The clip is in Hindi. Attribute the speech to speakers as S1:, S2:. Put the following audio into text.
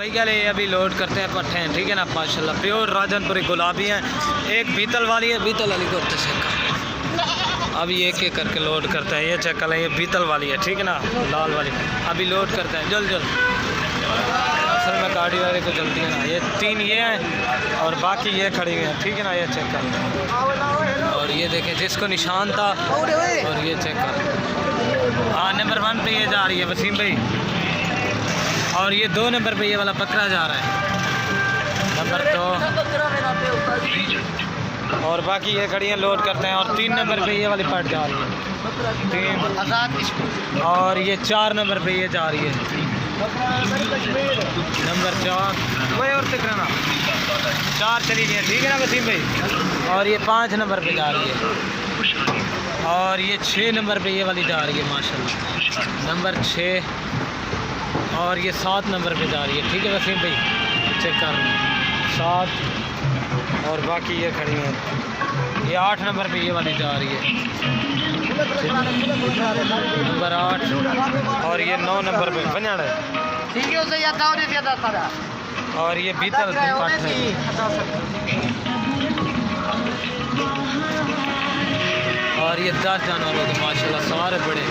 S1: भैया ले अभी लोड करते हैं पट्टे हैं, ठीक है ना। माशाल्लाह प्योर राजनपुरी गुलाबी हैं। एक बीतल वाली है, बीतल वाली करते चेक। अभी एक एक करके लोड करते हैं। ये चेक कर ये बीतल वाली है, ठीक है ना, लाल वाली। अभी लोड करते हैं जल्द असल में गाड़ी वाले को जल्दी है ना। ये 3 ये हैं और बाकी ये खड़ी हुई हैं, ठीक है ना। ये चेक कर और ये देखें जिसको निशान था और ये चेक कर। हाँ नंबर 1 पे ये जा रही है वसीम भाई और ये 2 नंबर पे ये वाला बकरा जा रहा है नंबर 2 और बाकी ये खड़ी हैं लोड करते हैं। और 3 नंबर पे ये वाली पट जा रही है 3 और ये 4 नंबर पे ये जा रही है नंबर 4 वही और तिकराना 4 चली गई है, ठीक है ना वसीम भाई। और ये 5 नंबर पे जा रही है और ये 6 नंबर पे ये वाली जा रही है माशाल्लाह नंबर 6 और ये 7 नंबर पे जा रही है, ठीक है वसीम भाई। चेक कर 7 और बाकी ये खड़ी हैं। ये 8 नंबर पे ये वाली जा रही है नंबर 8 और ये 9 नंबर पे बना है,
S2: ठीक है। उसे याद आओ नहीं याद आता
S1: और ये बीतल पट है। और ये 10 जानवरों के माशाल्लाह सारे बड़े